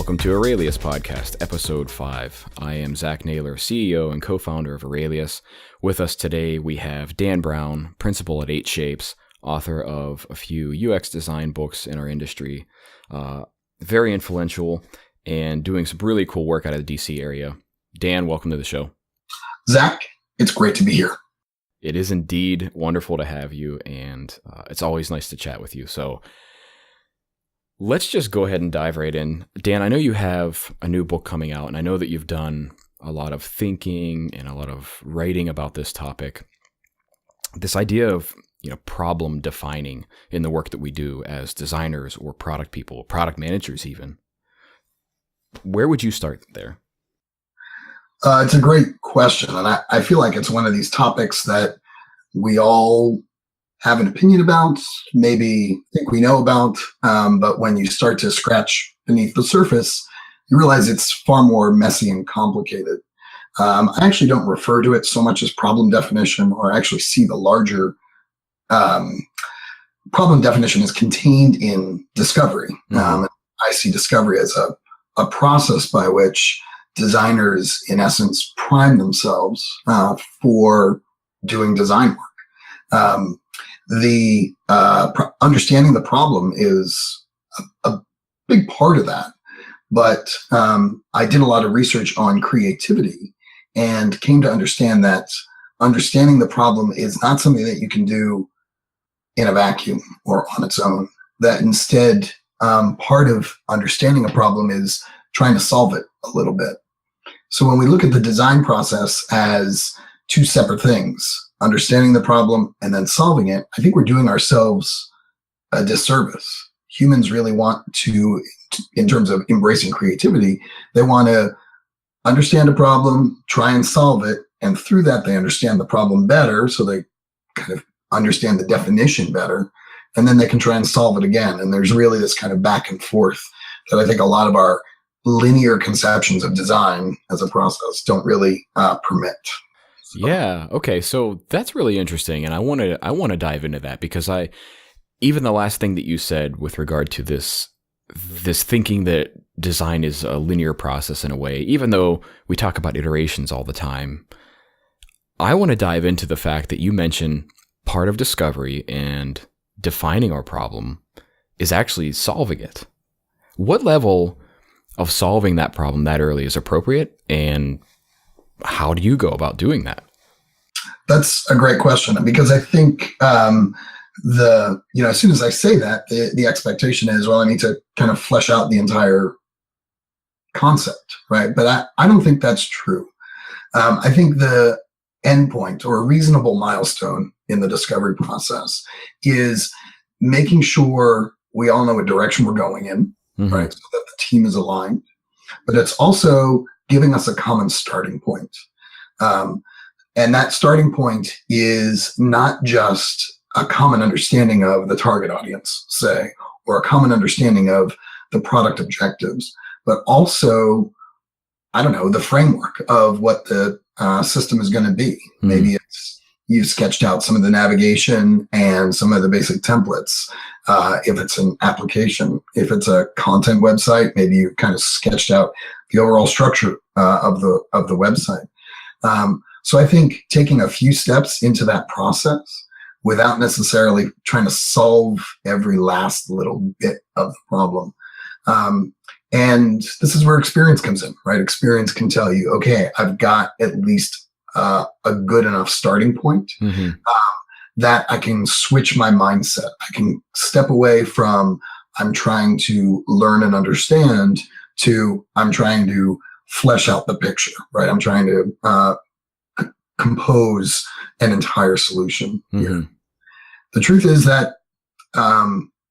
Welcome to Aurelius Podcast, Episode 5. I am Zach Naylor, CEO and co-founder of Aurelius. With us today, we have Dan Brown, principal at EightShapes, author of a few UX design books in our industry, very influential, and doing some really cool work out of the DC area. Dan, welcome to the show. Zach, it's great to be here. It is indeed wonderful to have you, and it's always nice to chat with you. So let's just go ahead and dive right in. Dan, I know you have a new book coming out, and I know that you've done a lot of thinking and a lot of writing about this topic. This idea of problem defining in the work that we do as designers or product people, product managers even. Where would you start there? It's a great question, and I feel like it's one of these topics that we all have an opinion about, maybe think we know about, but when you start to scratch beneath the surface, you realize it's far more messy and complicated. I actually don't refer to it so much as problem definition, or actually see the larger problem definition is contained in discovery. I see discovery as a process by which designers, in essence, prime themselves for doing design work. Understanding the problem is a big part of that. But I did a lot of research on creativity and came to understand that understanding the problem is not something that you can do in a vacuum or on its own. That instead, part of understanding a problem is trying to solve it a little bit. So when we look at the design process as two separate things, understanding the problem and then solving it, I think we're doing ourselves a disservice. Humans really want to, in terms of embracing creativity, they want to understand a problem, try and solve it, and through that they understand the problem better, so they kind of understand the definition better, and then they can try and solve it again. And there's really this kind of back and forth that I think a lot of our linear conceptions of design as a process don't really permit. So. Yeah. Okay. So that's really interesting, and I want to dive into that because even the last thing that you said with regard to this thinking that design is a linear process in a way, even though we talk about iterations all the time, I want to dive into the fact that you mentioned part of discovery and defining our problem is actually solving it. What level of solving that problem that early is appropriate, and how do you go about doing that? That's a great question, because I think as soon as I say that, the expectation is, well, I need to kind of flesh out the entire concept, right? But I don't think that's true. I think the endpoint or a reasonable milestone in the discovery process is making sure we all know what direction we're going in, right? So that the team is aligned, but it's also giving us a common starting point. And that starting point is not just a common understanding of the target audience, say, or a common understanding of the product objectives, but also, the framework of what the system is going to be. Maybe you've sketched out some of the navigation and some of the basic templates. If it's an application, if it's a content website, maybe you kind of sketched out the overall structure of the website. So I think taking a few steps into that process without necessarily trying to solve every last little bit of the problem. And this is where experience comes in, right? Experience can tell you, okay, I've got at least a good enough starting point that I can switch my mindset. I can step away from I'm trying to learn and understand to I'm trying to flesh out the picture, right? I'm trying to compose an entire solution here. The truth is that,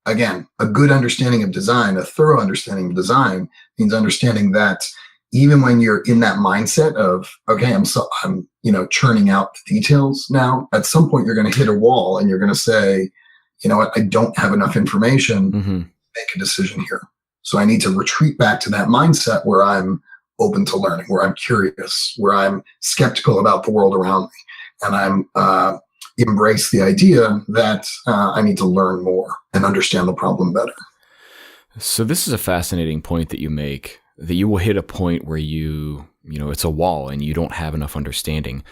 again, a good understanding of design, a thorough understanding of design means understanding that even when you're in that mindset of, okay, I'm churning out the details now, at some point you're going to hit a wall and you're going to say, you know what, I don't have enough information, make a decision here. So I need to retreat back to that mindset where I'm open to learning, where I'm curious, where I'm skeptical about the world around me, and I'm embrace the idea that I need to learn more and understand the problem better. So this is a fascinating point that you make that you will hit a point where it's a wall and you don't have enough understanding.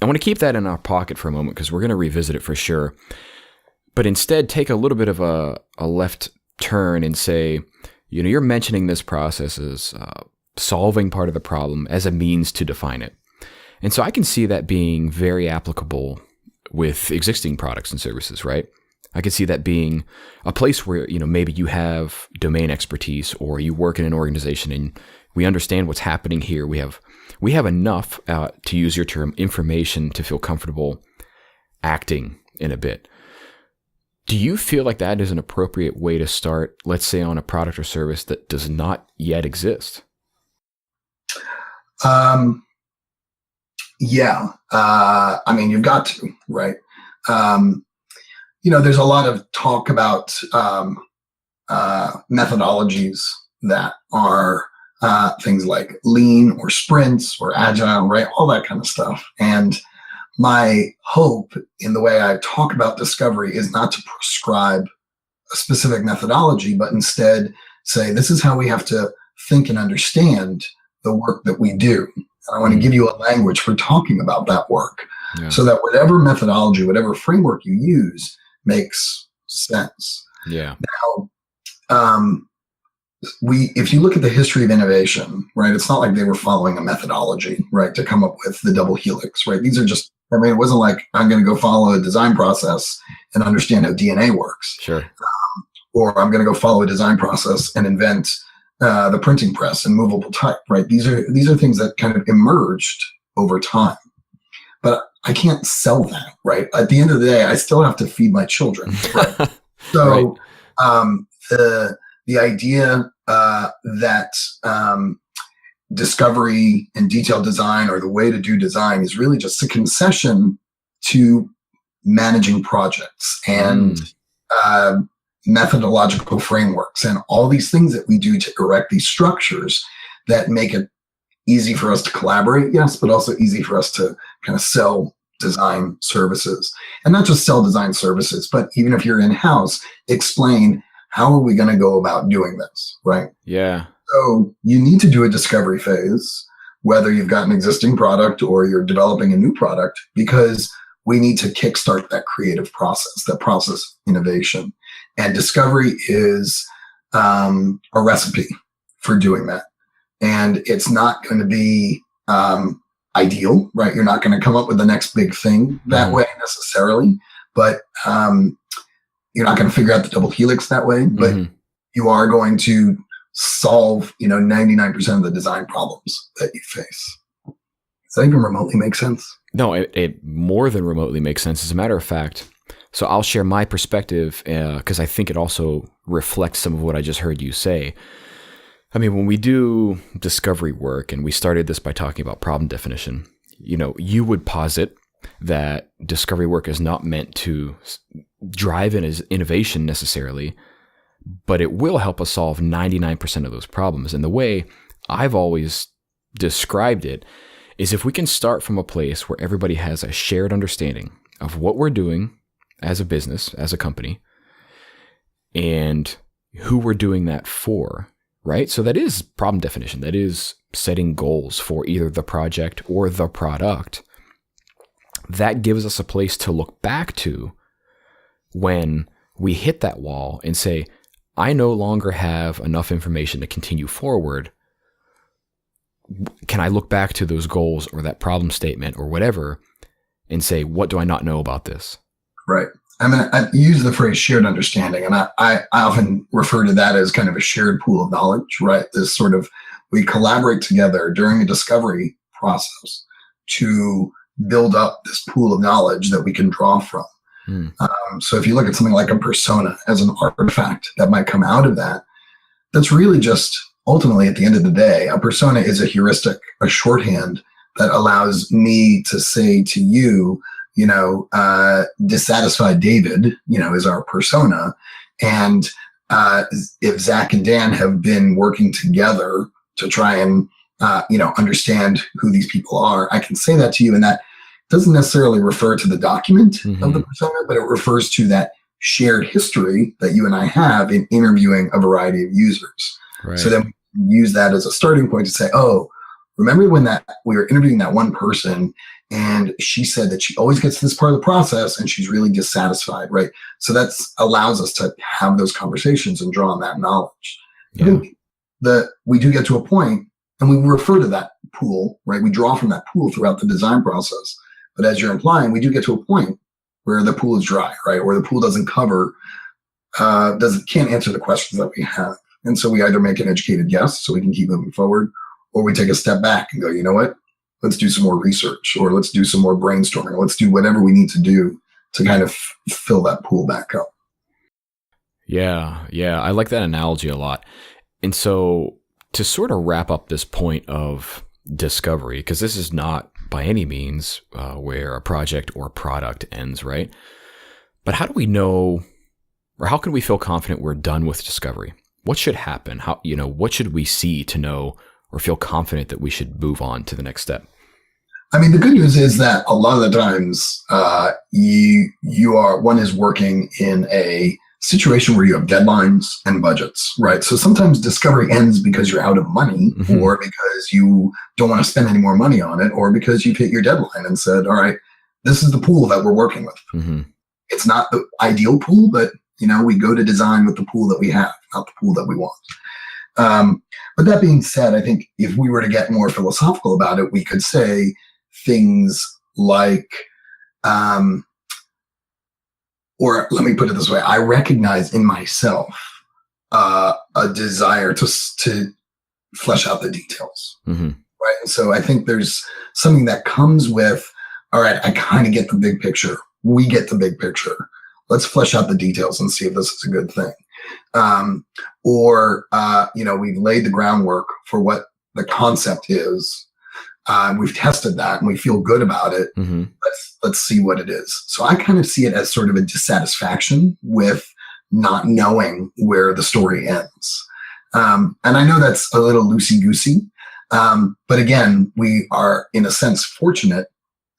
I want to keep that in our pocket for a moment because we're going to revisit it for sure. But instead, take a little bit of a left turn and say, you're mentioning this process as solving part of the problem as a means to define it. And so I can see that being very applicable with existing products and services, right? I can see that being a place where, maybe you have domain expertise or you work in an organization and we understand what's happening here. We have enough, to use your term, information to feel comfortable acting in a bit. Do you feel like that is an appropriate way to start, let's say, on a product or service that does not yet exist? Yeah. You've got to, right? There's a lot of talk about methodologies that are things like lean or sprints or agile, right? All that kind of stuff. And my hope in the way I talk about discovery is not to prescribe a specific methodology, but instead say, this is how we have to think and understand the work that we do. And I want to give you a language for talking about that work, so that whatever methodology, whatever framework you use makes sense. Yeah. Now, if you look at the history of innovation, right, it's not like they were following a methodology, right, to come up with the double helix, right? These are just, it wasn't like I'm going to go follow a design process and understand how DNA works. Sure. Or I'm going to go follow a design process and invent the printing press and movable type, right? These are things that kind of emerged over time. But I can't sell that, right? At the end of the day, I still have to feed my children, right? So the idea that discovery and detailed design or the way to do design is really just a concession to managing projects and methodological frameworks and all these things that we do to erect these structures that make it easy for us to collaborate, yes, but also easy for us to kind of sell design services. And not just sell design services, but even if you're in-house, explain how are we going to go about doing this, right? Yeah. So you need to do a discovery phase, whether you've got an existing product or you're developing a new product, because we need to kickstart that creative process, that process innovation. And discovery is a recipe for doing that. And it's not going to be ideal, right? You're not going to come up with the next big thing that way necessarily, but you're not going to figure out the double helix that way, but you are going to solve, 99% of the design problems that you face. Does that even remotely make sense? No, it more than remotely makes sense. As a matter of fact, so I'll share my perspective because I think it also reflects some of what I just heard you say. I mean, when we do discovery work, and we started this by talking about problem definition, you would posit that discovery work is not meant to drive innovation necessarily, but it will help us solve 99% of those problems. And the way I've always described it is if we can start from a place where everybody has a shared understanding of what we're doing as a business, as a company, and who we're doing that for, right? So that is problem definition. That is setting goals for either the project or the product. That gives us a place to look back to when we hit that wall and say, I no longer have enough information to continue forward. Can I look back to those goals or that problem statement or whatever and say, what do I not know about this? Right. I use the phrase shared understanding, and I often refer to that as kind of a shared pool of knowledge, right? This sort of, we collaborate together during a discovery process to build up this pool of knowledge that we can draw from. So if you look at something like a persona as an artifact that might come out of that, that's really just ultimately at the end of the day, a persona is a heuristic, a shorthand that allows me to say to you, dissatisfied David, is our persona. And if Zach and Dan have been working together to try and, understand who these people are, I can say that to you. And that doesn't necessarily refer to the document of the persona, but it refers to that shared history that you and I have in interviewing a variety of users. Right. So then we use that as a starting point to say, oh, remember when that we were interviewing that one person and she said that she always gets to this part of the process and she's really dissatisfied, right? So that's allows us to have those conversations and draw on that knowledge. I think that we do get to a point and we refer to that pool, right? We draw from that pool throughout the design process. But as you're implying, we do get to a point where the pool is dry, right? Where the pool doesn't cover, can't answer the questions that we have. And so we either make an educated guess so we can keep moving forward, or we take a step back and go, you know what? Let's do some more research, or let's do some more brainstorming, or let's do whatever we need to do to kind of fill that pool back up. Yeah. I like that analogy a lot. And so to sort of wrap up this point of discovery, because this is not by any means where a project or product ends, right? But how do we know, or how can we feel confident we're done with discovery? What should happen? What should we see to know or feel confident that we should move on to the next step? I mean, the good news is that a lot of the times one is working in a situation where you have deadlines and budgets, right? So sometimes discovery ends because you're out of money, or because you don't want to spend any more money on it, or because you've hit your deadline and said, all right, this is the pool that we're working with. It's not the ideal pool, but we go to design with the pool that we have, not the pool that we want. But that being said, I think if we were to get more philosophical about it, we could say things like, or let me put it this way, I recognize in myself a desire to flesh out the details, right? And so I think there's something that comes with, all right, I kind of get the big picture. We get the big picture. Let's flesh out the details and see if this is a good thing. We've laid the groundwork for what the concept is. We've tested that and we feel good about it. Let's see what it is. So I kind of see it as sort of a dissatisfaction with not knowing where the story ends. And I know that's a little loosey-goosey. But again, we are in a sense fortunate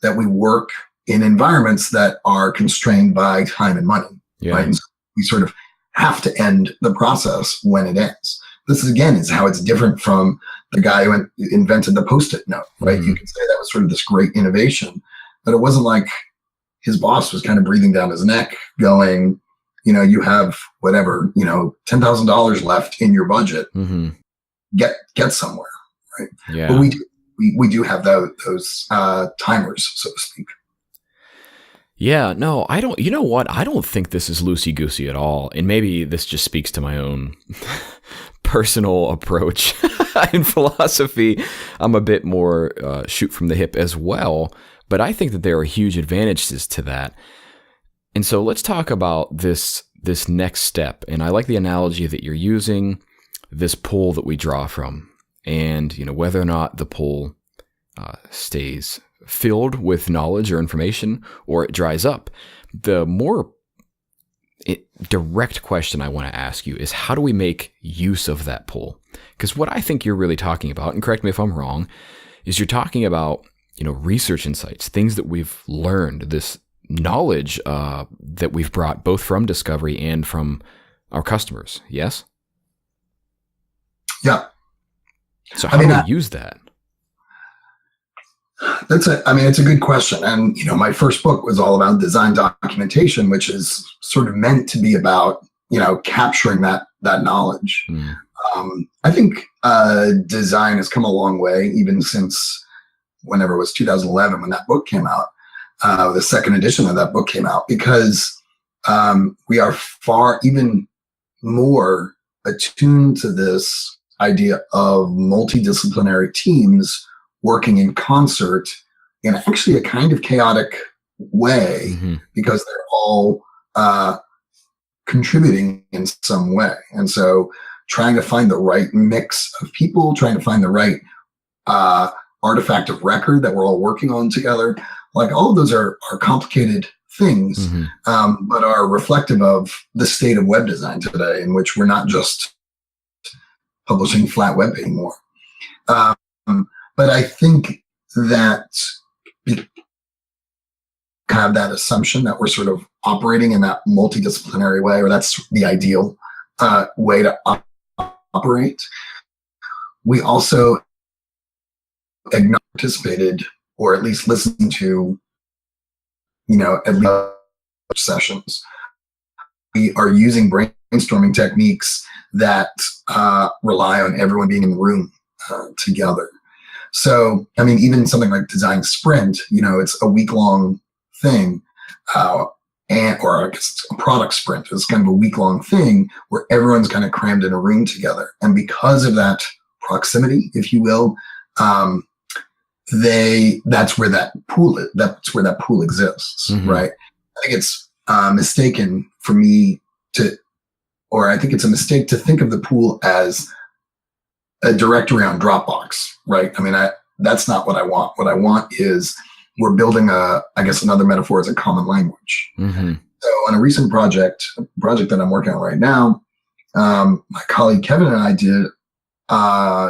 that we work in environments that are constrained by time and money, right? And so we sort of have to end the process when it ends. This is how it's different from the guy who invented the Post-it note, right? You could say that was sort of this great innovation, but it wasn't like his boss was kind of breathing down his neck going, you have whatever, $10,000 left in your budget, get somewhere, right? Yeah. But we do have those timers, so to speak. Yeah, no, I don't, you know what? I don't think this is loosey-goosey at all. And maybe this just speaks to my own personal approach in philosophy. I'm a bit more shoot from the hip as well, but I think that there are huge advantages to that. And so let's talk about this next step. And I like the analogy that you're using, this pool that we draw from, and whether or not the pool stays filled with knowledge or information, or it dries up. The more direct question I want to ask you is, how do we make use of that pool? Because what I think you're really talking about, and correct me if I'm wrong, is you're talking about, research insights, things that we've learned, this knowledge that we've brought both from discovery and from our customers. Yes? Yeah. So how do we use that? It's a good question. And, my first book was all about design documentation, which is sort of meant to be about, capturing that knowledge. I think design has come a long way, even since whenever it was 2011 when that book came out, the second edition of that book came out, because we are far even more attuned to this idea of multidisciplinary teams working in concert in actually a kind of chaotic way, because they're all contributing in some way. And so trying to find the right mix of people, trying to find the right artifact of record that we're all working on together, like all of those are complicated things, but are reflective of the state of web design today, in which we're not just publishing flat web anymore. But I think that have that assumption that we're sort of operating in that multidisciplinary way, or that's the ideal way to operate. We also participated, or at least listened to, at least sessions. We are using brainstorming techniques that rely on everyone being in the room together. So, I mean, even something like design sprint, it's a week-long thing, or I guess it's a product sprint. It's kind of a week-long thing where everyone's kind of crammed in a room together. And because of that proximity, if you will, that's where that pool exists, mm-hmm. right? I think it's mistaken for me I think it's a mistake to think of the pool as a directory on Dropbox, right? I mean, that's not what I want. What I want is we're building I guess another metaphor is a common language. Mm-hmm. So on a recent project that I'm working on right now, my colleague Kevin and I did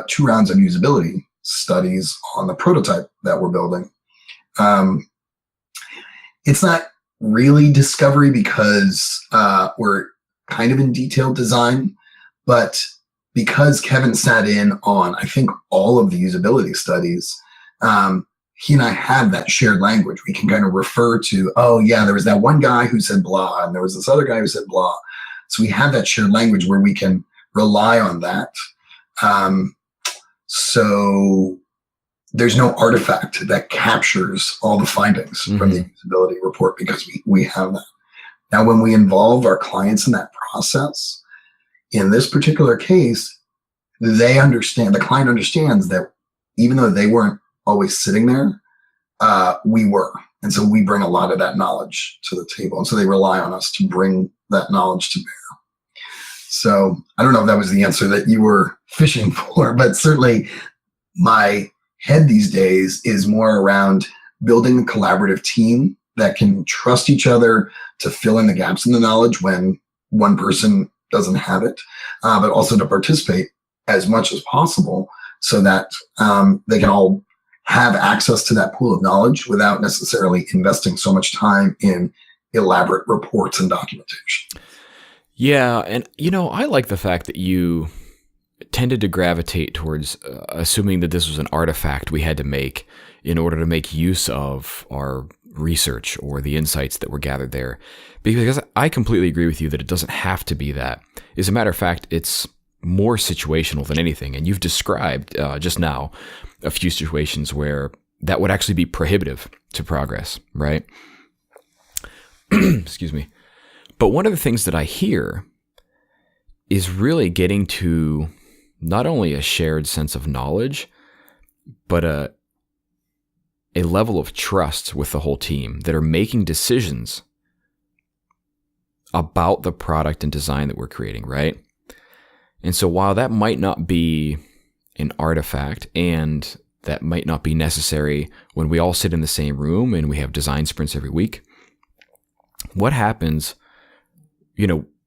2 rounds of usability studies on the prototype that we're building. It's not really discovery because we're kind of in detailed design, but because Kevin sat in on, I think, all of the usability studies, he and I have that shared language. We can kind of refer to, oh yeah, there was that one guy who said blah, and there was this other guy who said blah. So we have that shared language where we can rely on that. So there's no artifact that captures all the findings mm-hmm. from the usability report because we have that. Now, when we involve our clients in that process, in this particular case, the client understands that even though they weren't always sitting there, we were. And so we bring a lot of that knowledge to the table. And so they rely on us to bring that knowledge to bear. So I don't know if that was the answer that you were fishing for, but certainly my head these days is more around building a collaborative team that can trust each other to fill in the gaps in the knowledge when one person doesn't have it, but also to participate as much as possible so that they can all have access to that pool of knowledge without necessarily investing so much time in elaborate reports and documentation. Yeah, and I like the fact that you tended to gravitate towards assuming that this was an artifact we had to make in order to make use of our research or the insights that were gathered there. Because I completely agree with you that it doesn't have to be that. As a matter of fact, it's more situational than anything. And you've described just now a few situations where that would actually be prohibitive to progress, right? Excuse me. But one of the things that I hear is really getting to not only a shared sense of knowledge, but a level of trust with the whole team that are making decisions about the product and design that we're creating, right? And so while that might not be an artifact and that might not be necessary when we all sit in the same room and we have design sprints every week, what happens,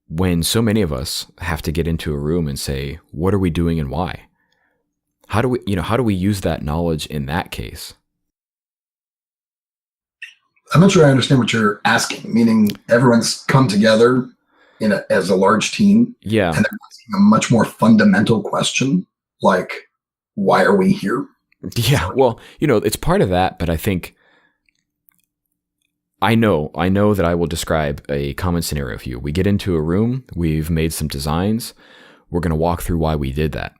when so many of us have to get into a room and say, what are we doing and why? How do we use that knowledge in that case? I'm not sure I understand what you're asking, meaning everyone's come together as a large team. Yeah. And they're asking a much more fundamental question, like, why are we here? Yeah. Well, it's part of that, but I think I know that I will describe a common scenario for you. We get into a room, we've made some designs, we're going to walk through why we did that.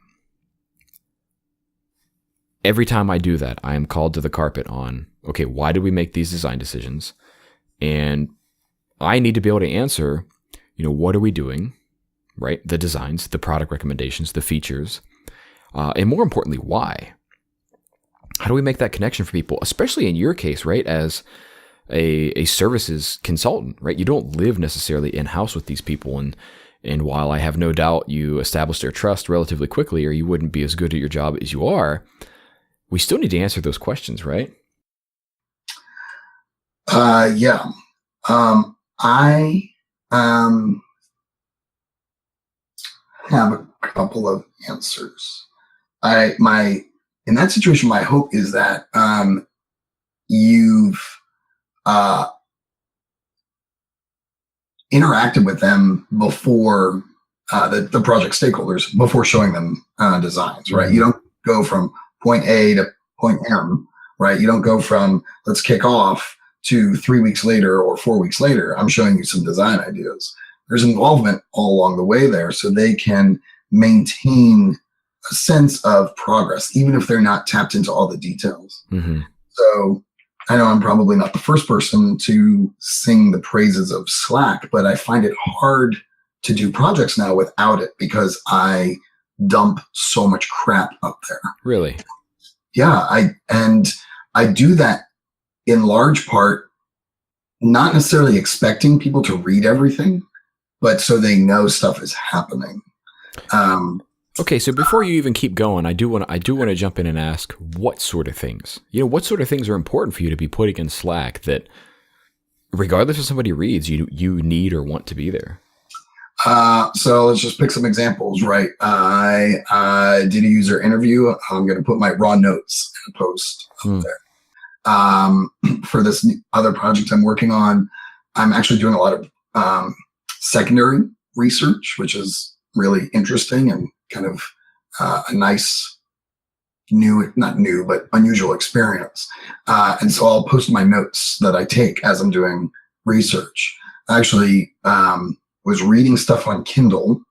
Every time I do that, I am called to the carpet on, okay, why did we make these design decisions? And I need to be able to answer, what are we doing, right? The designs, the product recommendations, the features, and more importantly, why? How do we make that connection for people, especially in your case, right? As a services consultant, right? You don't live necessarily in-house with these people. And while I have no doubt you established their trust relatively quickly, or you wouldn't be as good at your job as you are, we still need to answer those questions, right? Yeah. I have a couple of answers. In that situation, my hope is that you've interacted with them before the project stakeholders before showing them designs, right? Mm-hmm. You don't go from point A to point M, right? You don't go from let's kick off to 3 weeks later or 4 weeks later. I'm showing you some design ideas. There's involvement all along the way there, so they can maintain a sense of progress, even if they're not tapped into all the details. Mm-hmm. So I know I'm probably not the first person to sing the praises of Slack, but I find it hard to do projects now without it because I dump so much crap up there. Really? Yeah, I do that in large part, not necessarily expecting people to read everything, but so they know stuff is happening. Okay, so before you even keep going, I do want to jump in and ask what sort of things. What sort of things are important for you to be putting in Slack that, regardless if somebody reads, you need or want to be there? So let's just pick some examples, right? I did a user interview. I'm going to put my raw notes in a post up there. For this other project I'm working on, I'm actually doing a lot of secondary research, which is really interesting and kind of a nice not new, but unusual experience. And so I'll post my notes that I take as I'm doing research. I actually was reading stuff on Kindle,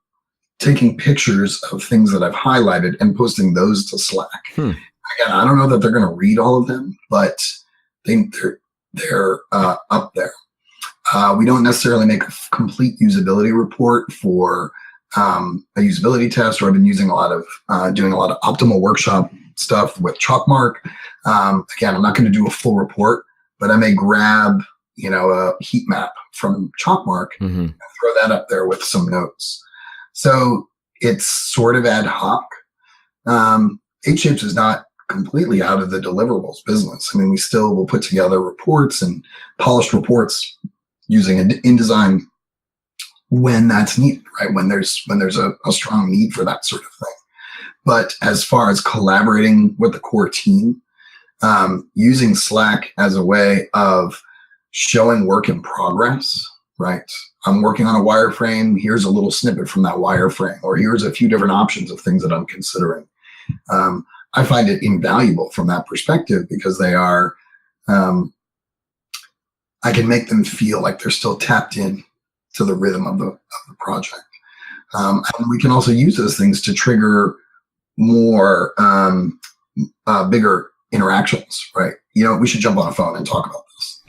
taking pictures of things that I've highlighted and posting those to Slack. Again, I don't know that they're going to read all of them, but they're up there. We don't necessarily make a complete usability report for a usability test, or I've been using doing a lot of optimal workshop stuff with Chalkmark. Again, I'm not going to do a full report, but I may grab, a heat map from Chalkmark and throw that up there with some notes. So it's sort of ad hoc. 8Shapes is not completely out of the deliverables business. I mean, we still will put together reports and polished reports using InDesign when that's needed, right? When there's a strong need for that sort of thing. But as far as collaborating with the core team, using Slack as a way of showing work in progress, right? I'm working on a wireframe. Here's a little snippet from that wireframe, or here's a few different options of things that I'm considering. I find it invaluable from that perspective because they are, I can make them feel like they're still tapped in to the rhythm of the project. And we can also use those things to trigger more bigger interactions, right? We should jump on a phone and talk about this.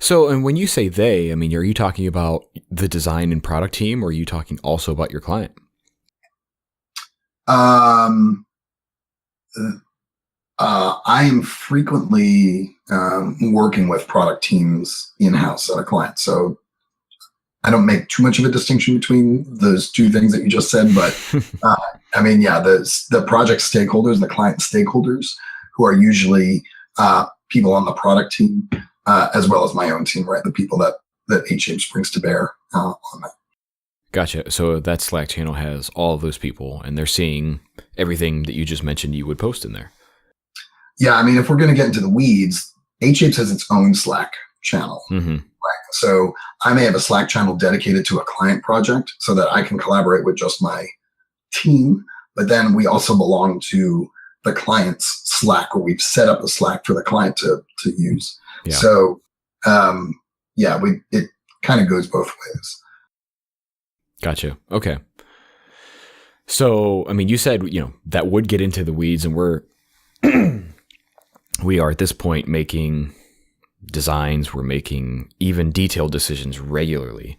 So, and when you say they, I mean, are you talking about the design and product team, or are you talking also about your client? I am frequently working with product teams in-house at a client. So I don't make too much of a distinction between those two things that you just said, but I mean, yeah, the project stakeholders, the client stakeholders, who are usually people on the product team, as well as my own team, right? The people that 8Shapes brings to bear on that. Gotcha. So that Slack channel has all of those people, and they're seeing everything that you just mentioned you would post in there. Yeah, I mean, if we're going to get into the weeds, 8Shapes has its own Slack channel. Right? So I may have a Slack channel dedicated to a client project so that I can collaborate with just my team, but then we also belong to the client's Slack, where we've set up a Slack for the client to use. Yeah. So, it kind of goes both ways. Gotcha. Okay. So, I mean, you said, that would get into the weeds, and we are at this point making designs, we're making even detailed decisions regularly.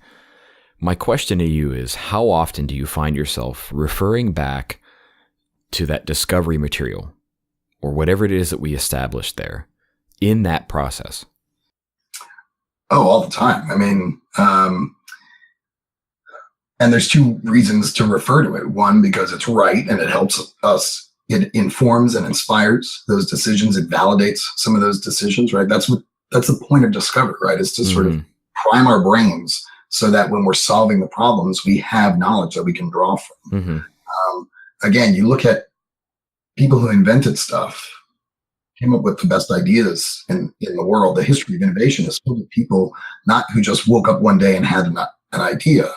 My question to you is, how often do you find yourself referring back to that discovery material or whatever it is that we established there in that process? Oh, all the time. I mean, and there's two reasons to refer to it. One, because it's right and it helps us. It informs and inspires those decisions. It validates some of those decisions, right? That's the point of discovery, right? Is to sort of prime our brains so that when we're solving the problems, we have knowledge that we can draw from. Again, you look at people who invented stuff, came up with the best ideas in the world. The history of innovation is full of people not who just woke up one day and had an idea.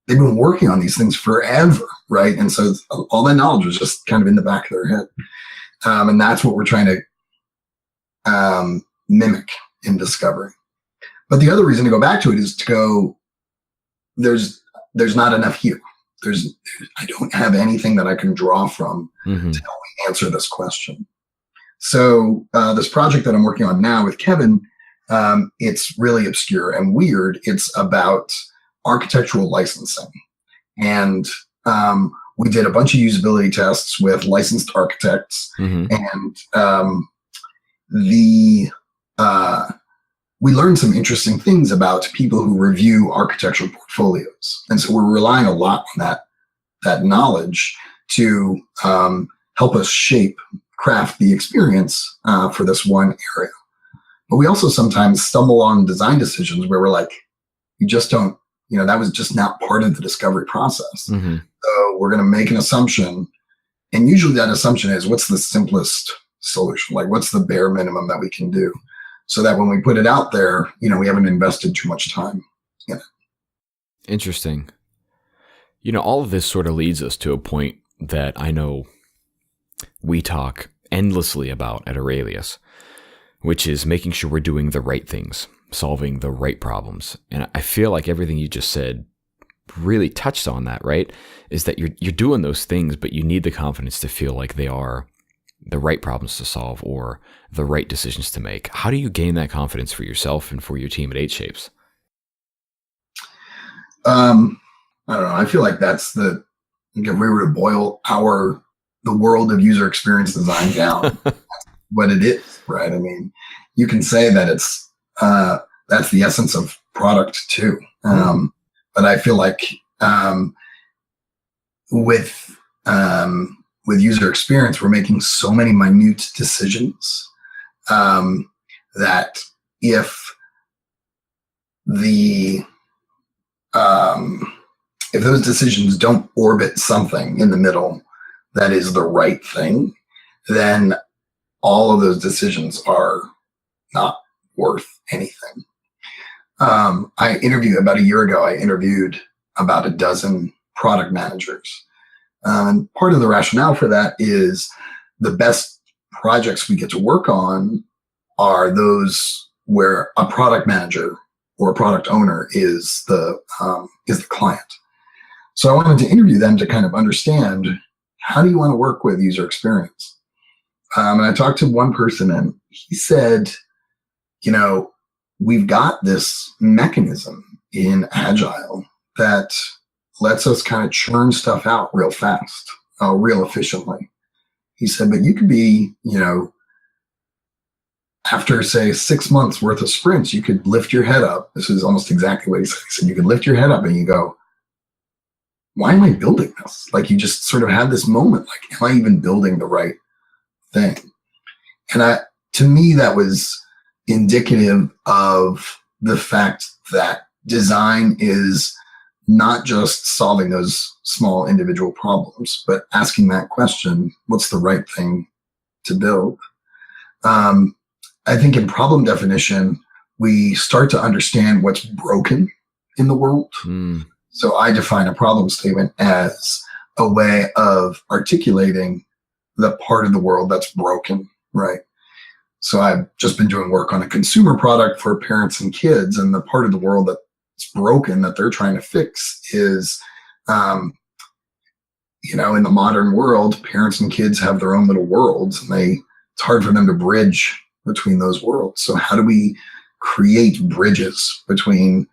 they've been working on these things forever, right? And so all that knowledge was just kind of in the back of their head. And that's what we're trying to mimic in discovery. But the other reason to go back to it is to go, there's not enough here. I don't have anything that I can draw from to help me answer this question. So this project that I'm working on now with Kevin, it's really obscure and weird. It's about architectural licensing. And we did a bunch of usability tests with licensed architects. And we learned some interesting things about people who review architectural portfolios. And so we're relying a lot on that knowledge to help us craft the experience for this one area. But we also sometimes stumble on design decisions where we're like, you just don't, that was just not part of the discovery process. So we're going to make an assumption. And usually that assumption is, what's the simplest solution? Like, what's the bare minimum that we can do? So that when we put it out there, we haven't invested too much time in it. Interesting. All of this sort of leads us to a point that I know we talk endlessly about at Aurelius, which is making sure we're doing the right things, solving the right problems. And I feel like everything you just said really touched on that, right? Is that you're doing those things, but you need the confidence to feel like they are the right problems to solve or the right decisions to make. How do you gain that confidence for yourself and for your team at EightShapes? I don't know. I feel like that's if we were to boil the world of user experience design down, that's what it is, right? I mean, you can say that it's that's the essence of product too. But I feel like with user experience, we're making so many minute decisions that if those decisions don't orbit something in the middle that is the right thing, then all of those decisions are not worth anything. About a year ago, I interviewed about a dozen product managers. And part of the rationale for that is the best projects we get to work on are those where a product manager or a product owner is the client. So I wanted to interview them to kind of understand, how do you want to work with user experience? And I talked to one person and he said, we've got this mechanism in Agile that lets us kind of churn stuff out real fast, real efficiently. He said, but you could be, after say 6 months worth of sprints, you could lift your head up. This is almost exactly what he said. He said, you could lift your head up and you go, why am I building this? Like, you just sort of have this moment, like, am I even building the right thing? And to me, that was indicative of the fact that design is not just solving those small individual problems, but asking that question, what's the right thing to build? I think in problem definition, we start to understand what's broken in the world. So I define a problem statement as a way of articulating the part of the world that's broken, right? So I've just been doing work on a consumer product for parents and kids, and the part of the world that's broken that they're trying to fix is, in the modern world, parents and kids have their own little worlds, and it's hard for them to bridge between those worlds. So how do we create bridges between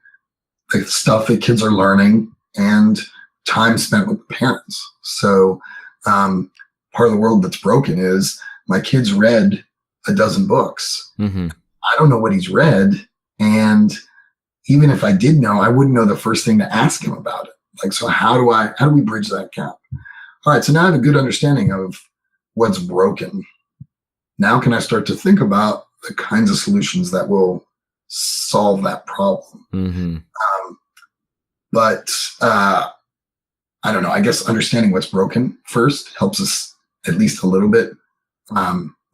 the stuff that kids are learning and time spent with the parents? So part of the world that's broken is, my kid's read a dozen books. I don't know what he's read. And even if I did know, I wouldn't know the first thing to ask him about it. Like, so how do we bridge that gap? All right. So now I have a good understanding of what's broken. Now can I start to think about the kinds of solutions that will solve that problem? But I don't know. I guess understanding what's broken first helps us at least a little bit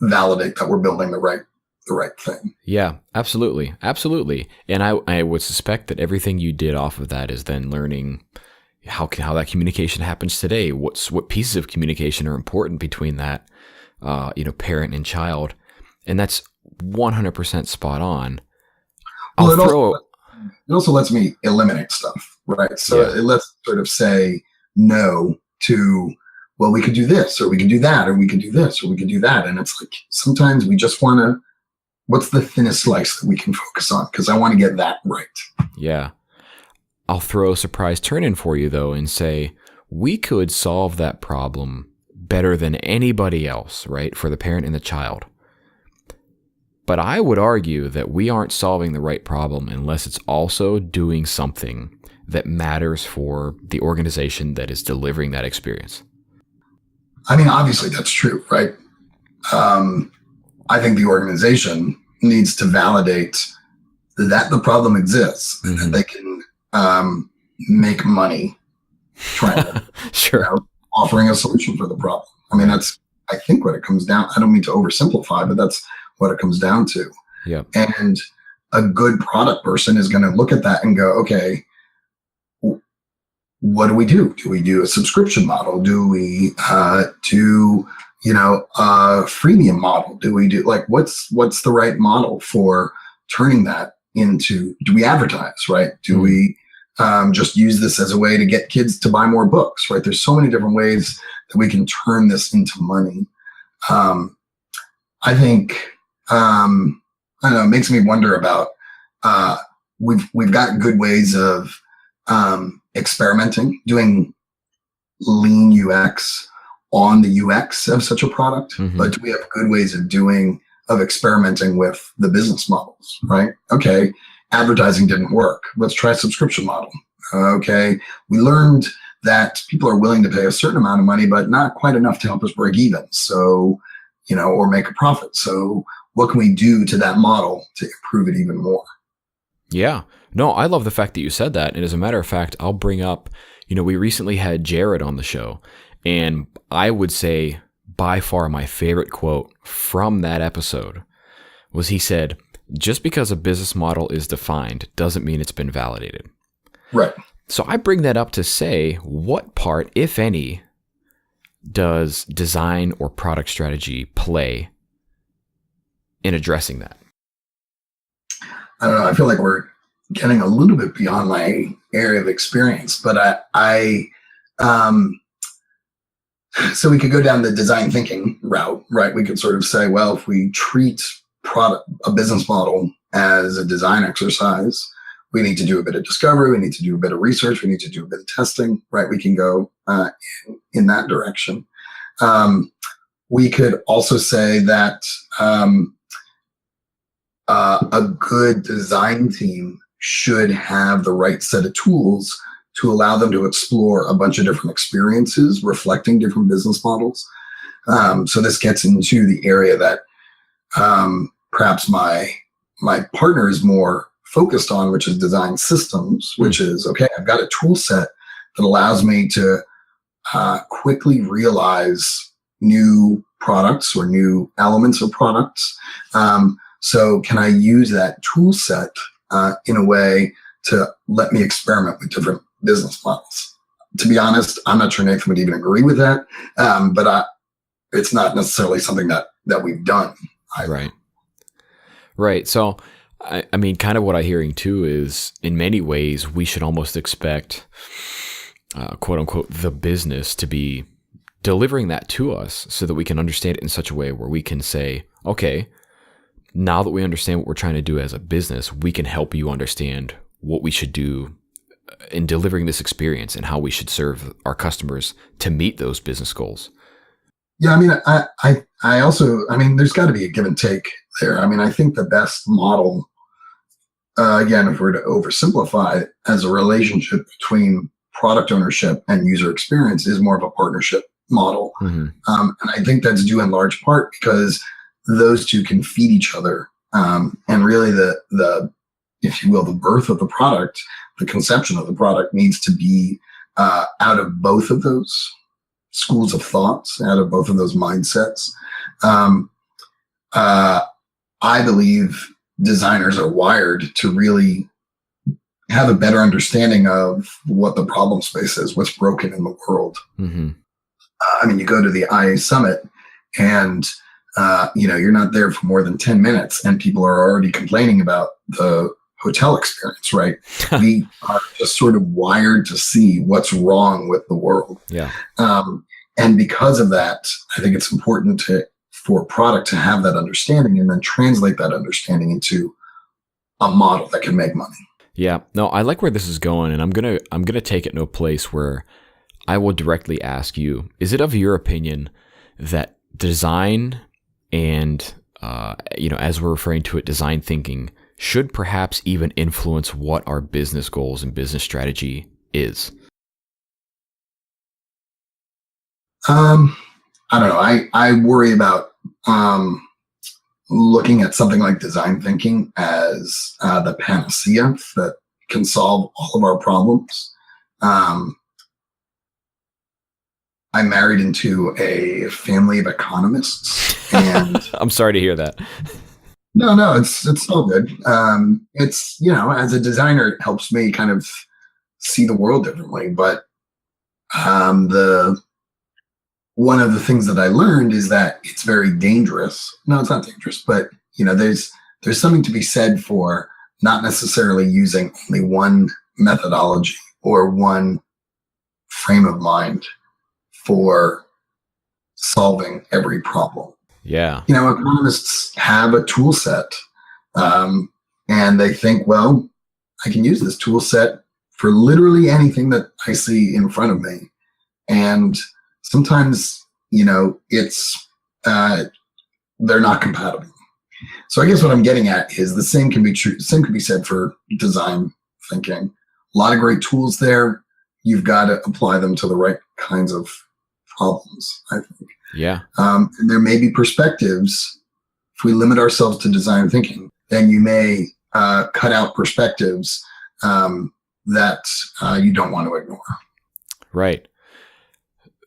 validate that we're building the right thing. Yeah, absolutely. And I would suspect that everything you did off of that is then learning how that communication happens today. What pieces of communication are important between that, parent and child, and that's 100% spot on. Well, it also lets me eliminate stuff, right? So it lets sort of say no to, well, we could do this, or we could do that, or we could do this, or we could do that. And it's like, sometimes we just want to, what's the thinnest slice that we can focus on? Because I want to get that right. Yeah. I'll throw a surprise turn in for you, though, and say, we could solve that problem better than anybody else, right? For the parent and the child. But I would argue that we aren't solving the right problem unless it's also doing something that matters for the organization that is delivering that experience. I mean, obviously that's true, right? I think the organization needs to validate that the problem exists, mm-hmm. that they can make money trying to, sure. Offering a solution for the problem. I mean, that's, I think, what it comes down. I don't mean to oversimplify, but that's what it comes down to. Yeah. And a good product person is going to look at that and go, okay, what do we do? Do we do a subscription model? Do we do a freemium model? Do we do, like, what's the right model for turning that into, do we advertise, right? Do we just use this as a way to get kids to buy more books, right? There's so many different ways that we can turn this into money. I think, I don't know, it makes me wonder about, we've got good ways of experimenting, doing lean UX on the UX of such a product, mm-hmm. but do we have good ways of experimenting with the business models, right? Okay, advertising didn't work. Let's try a subscription model. Okay, we learned that people are willing to pay a certain amount of money, but not quite enough to help us break even. So, or make a profit. So what can we do to that model to improve it even more? Yeah. No, I love the fact that you said that. And as a matter of fact, I'll bring up, we recently had Jared on the show, and I would say by far my favorite quote from that episode was, he said, just because a business model is defined doesn't mean it's been validated. Right. So I bring that up to say, what part, if any, does design or product strategy play in addressing that? I don't know. I feel like we're getting a little bit beyond my area of experience, but so we could go down the design thinking route, right? We could sort of say, well, if we treat a business model as a design exercise, we need to do a bit of discovery, we need to do a bit of research, we need to do a bit of testing, right? We can go in that direction. We could also say that a good design team should have the right set of tools to allow them to explore a bunch of different experiences reflecting different business models. So this gets into the area that perhaps my partner is more focused on, which is design systems, which is, okay, I've got a tool set that allows me to quickly realize new products or new elements of products. So can I use that tool set in a way to let me experiment with different business models? To be honest, I'm not sure Nathan would even agree with that, but it's not necessarily something that we've done. Right. So, I mean, kind of what I'm hearing too is, in many ways, we should almost expect, quote unquote, the business to be delivering that to us so that we can understand it in such a way where we can say, okay, now that we understand what we're trying to do as a business, we can help you understand what we should do in delivering this experience and how we should serve our customers to meet those business goals. Yeah, I mean, I also, there's got to be a give and take there. I mean, I think the best model, again, if we're to oversimplify, as a relationship between product ownership and user experience, is more of a partnership model. Mm-hmm. And I think that's due in large part because those two can feed each other. And really the, if you will, the birth of the product, the conception of the product needs to be out of both of those schools of thoughts, out of both of those mindsets. I believe designers are wired to really have a better understanding of what the problem space is, what's broken in the world. Mm-hmm. I mean, you go to the IA summit and, you're not there for more than 10 minutes and people are already complaining about the hotel experience, right? We are just sort of wired to see what's wrong with the world. Yeah. And because of that, I think it's important for a product to have that understanding and then translate that understanding into a model that can make money. Yeah. No, I like where this is going, and I'm gonna take it to a place where I will directly ask you, is it of your opinion that design and, as we're referring to it, design thinking should perhaps even influence what our business goals and business strategy is? I don't know. I worry about looking at something like design thinking as the panacea that can solve all of our problems. I married into a family of economists, and I'm sorry to hear that. no, it's all good. It's as a designer, it helps me kind of see the world differently. But the one of the things that I learned is that it's very dangerous. No, it's not dangerous, but there's something to be said for not necessarily using only one methodology or one frame of mind for solving every problem. Yeah. Economists have a tool set, and they think, well, I can use this tool set for literally anything that I see in front of me. And sometimes, it's they're not compatible. So I guess what I'm getting at is the same can be true. Same can be said for design thinking. A lot of great tools there. You've got to apply them to the right kinds of problems, I think. Yeah. There may be perspectives. If we limit ourselves to design thinking, then you may cut out perspectives that you don't want to ignore. Right.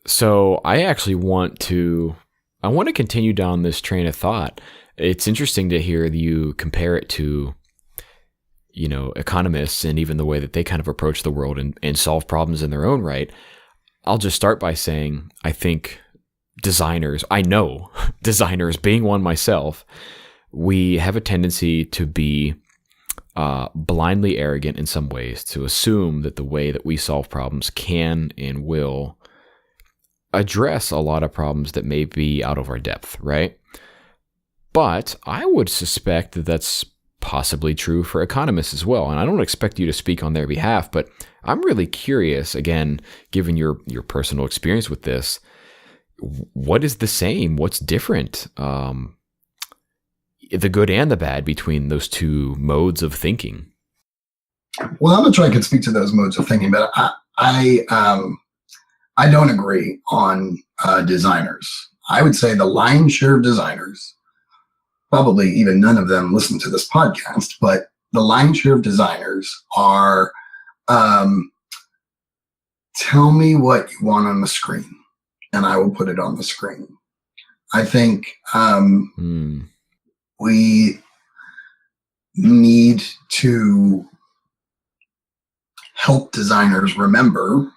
So I actually want to continue down this train of thought. It's interesting to hear you compare it to, economists and even the way that they kind of approach the world and solve problems in their own right. I'll just start by saying, I think I know designers, being one myself, we have a tendency to be blindly arrogant in some ways, to assume that the way that we solve problems can and will address a lot of problems that may be out of our depth, right? But I would suspect that that's possibly true for economists as well. And I don't expect you to speak on their behalf, but I'm really curious, again, given your personal experience with this, what is the same? What's different? The good and the bad between those two modes of thinking. Well, I'm not sure I can speak to those modes of thinking, but I don't agree on designers. I would say the lion's share of designers, probably even none of them listen to this podcast, but the lion's share of designers are, tell me what you want on the screen and I will put it on the screen. I think we need to help designers remember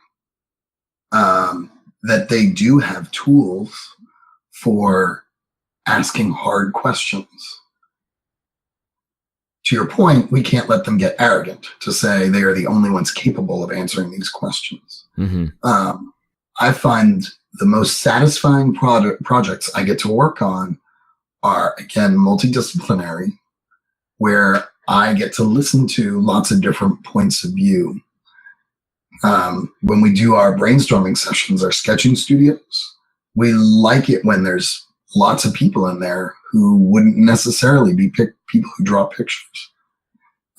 that they do have tools for asking hard questions. To your point, we can't let them get arrogant to say they are the only ones capable of answering these questions. Mm-hmm. I find the most satisfying projects I get to work on are, again, multidisciplinary, where I get to listen to lots of different points of view. When we do our brainstorming sessions, our sketching studios, we like it when there's lots of people in there who wouldn't necessarily be people who draw pictures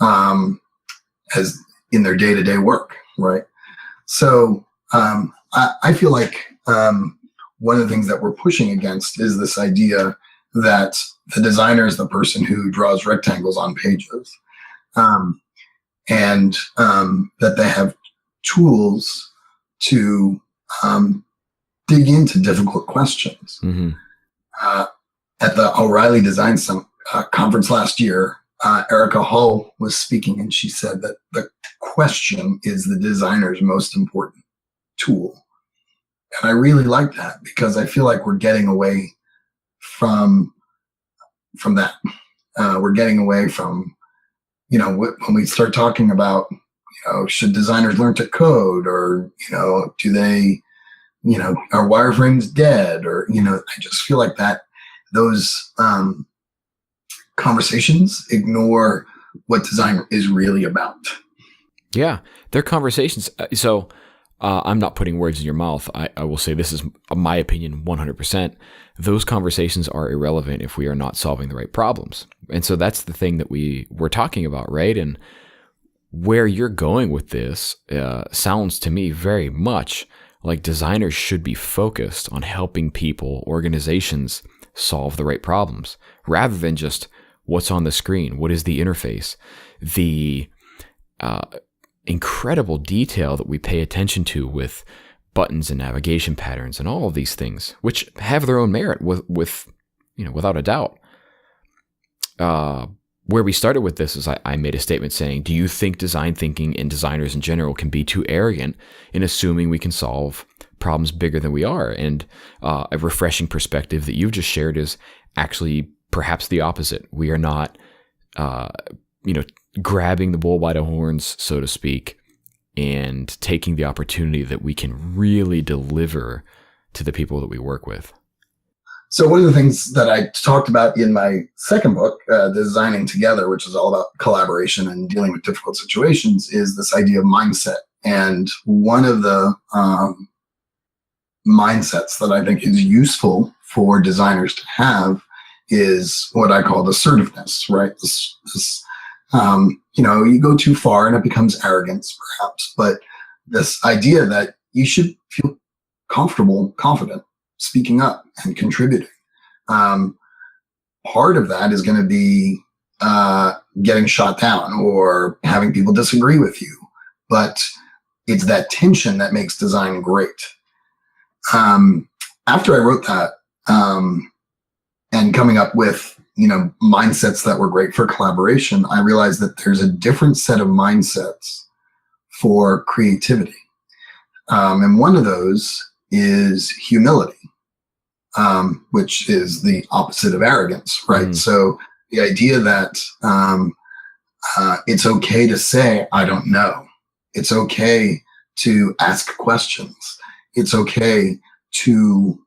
as in their day-to-day work, right? So I feel like one of the things that we're pushing against is this idea that the designer is the person who draws rectangles on pages, and that they have tools to dig into difficult questions. Mm-hmm. At the O'Reilly Design Conference last year, Erica Hull was speaking, and she said that the question is the designer's most important tool. And I really like that because I feel like we're getting away from that. We're getting away from, when we start talking about, should designers learn to code, or, do they, are wireframes dead, or, I just feel like those conversations ignore what design is really about. Yeah, they're conversations. So I'm not putting words in your mouth. I will say this is my opinion 100%. Those conversations are irrelevant if we are not solving the right problems. And so that's the thing that we're talking about, right? And where you're going with this sounds to me very much like designers should be focused on helping people, organizations solve the right problems, rather than just what's on the screen, what is the interface, the incredible detail that we pay attention to with buttons and navigation patterns and all of these things, which have their own merit without a doubt. Where we started with this is I made a statement saying, do you think design thinking and designers in general can be too arrogant in assuming we can solve problems bigger than we are? And a refreshing perspective that you've just shared is actually perhaps the opposite. We are not, grabbing the bull by the horns, so to speak, and taking the opportunity that we can really deliver to the people that we work with. So one of the things that I talked about in my second book, Designing Together, which is all about collaboration and dealing with difficult situations, is this idea of mindset. And one of the mindsets that I think is useful for designers to have is what I call assertiveness, right? You go too far and it becomes arrogance, perhaps, but this idea that you should feel comfortable, confident, speaking up and contributing. Part of that is going to be getting shot down or having people disagree with you, but it's that tension that makes design great. After I wrote that, and coming up with mindsets that were great for collaboration, I realized that there's a different set of mindsets for creativity. And one of those is humility, which is the opposite of arrogance, right? Mm. So the idea that it's okay to say, I don't know. It's okay to ask questions. It's okay to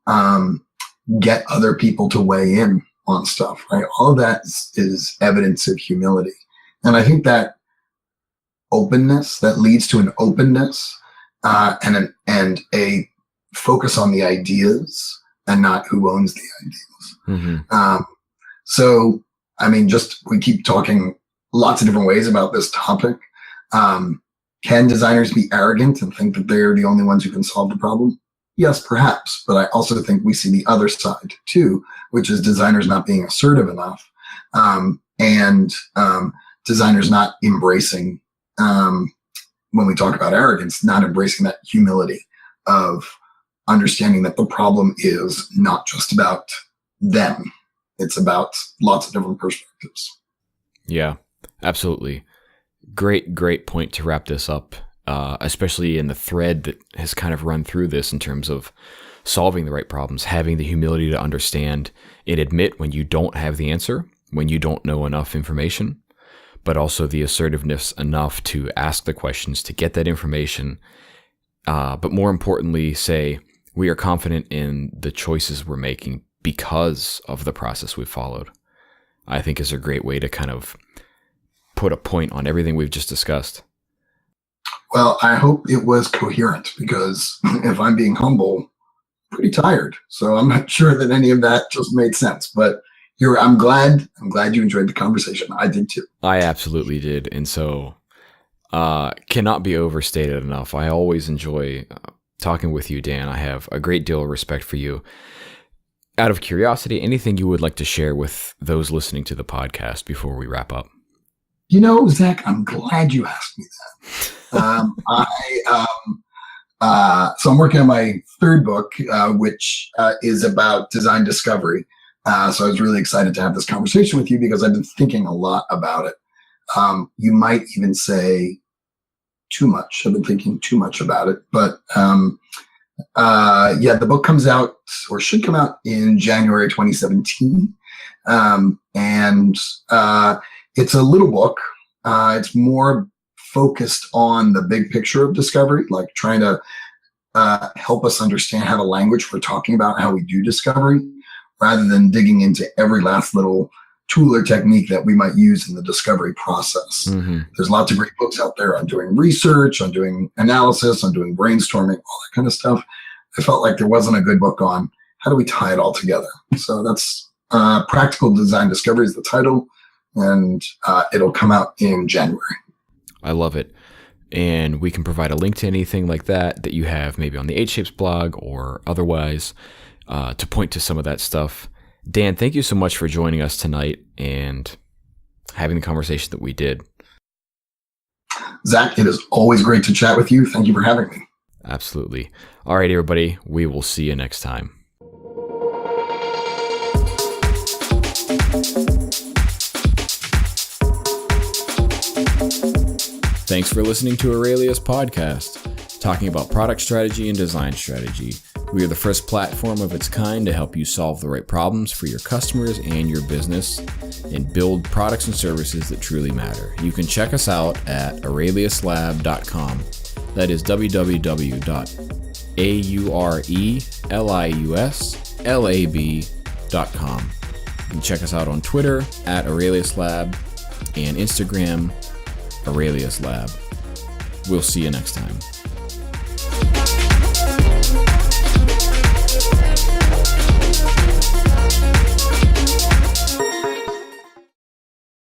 get other people to weigh in on stuff, right? All of that is evidence of humility. And I think that openness, that leads to an openness and a focus on the ideas and not who owns the ideas. Mm-hmm. We keep talking lots of different ways about this topic. Can designers be arrogant and think that they're the only ones who can solve the problem? Yes, perhaps, but I also think we see the other side too, which is designers not being assertive enough, and designers not embracing, when we talk about arrogance, not embracing that humility of understanding that the problem is not just about them. It's about lots of different perspectives. Yeah, absolutely. Great point to wrap this up. Especially in the thread that has kind of run through this in terms of solving the right problems, having the humility to understand and admit when you don't have the answer, when you don't know enough information, but also the assertiveness enough to ask the questions to get that information. But more importantly, say, we are confident in the choices we're making because of the process we've followed. I think is a great way to kind of put a point on everything we've just discussed. Well, I hope it was coherent, because if I'm being humble, I'm pretty tired. So I'm not sure that any of that just made sense. But I'm glad you enjoyed the conversation. I did too. I absolutely did. And so cannot be overstated enough. I always enjoy talking with you, Dan. I have a great deal of respect for you. Out of curiosity, anything you would like to share with those listening to the podcast before we wrap up? Zach, I'm glad you asked me that. So I'm working on my third book, which is about design discovery. So I was really excited to have this conversation with you because I've been thinking a lot about it. You might even say too much. I've been thinking too much about it. But the book comes out or should come out in January 2017. And it's a little book. It's more focused on the big picture of discovery, like trying to help us understand how the language we're talking about, how we do discovery, rather than digging into every last little tool or technique that we might use in the discovery process. Mm-hmm. There's lots of great books out there on doing research, on doing analysis, on doing brainstorming, all that kind of stuff. I felt like there wasn't a good book on how do we tie it all together. So that's Practical Design Discovery is the title, and it'll come out in January. I love it. And we can provide a link to anything like that you have maybe on the EightShapes blog or otherwise to point to some of that stuff. Dan, thank you so much for joining us tonight and having the conversation that we did. Zach, it is always great to chat with you. Thank you for having me. Absolutely. All right, everybody. We will see you next time. Thanks for listening to Aurelius Podcast, talking about product strategy and design strategy. We are the first platform of its kind to help you solve the right problems for your customers and your business and build products and services that truly matter. You can check us out at aureliuslab.com. That is www.aureliuslab.com. You can check us out on Twitter at aureliuslab and Instagram Aurelius Lab. We'll see you next time.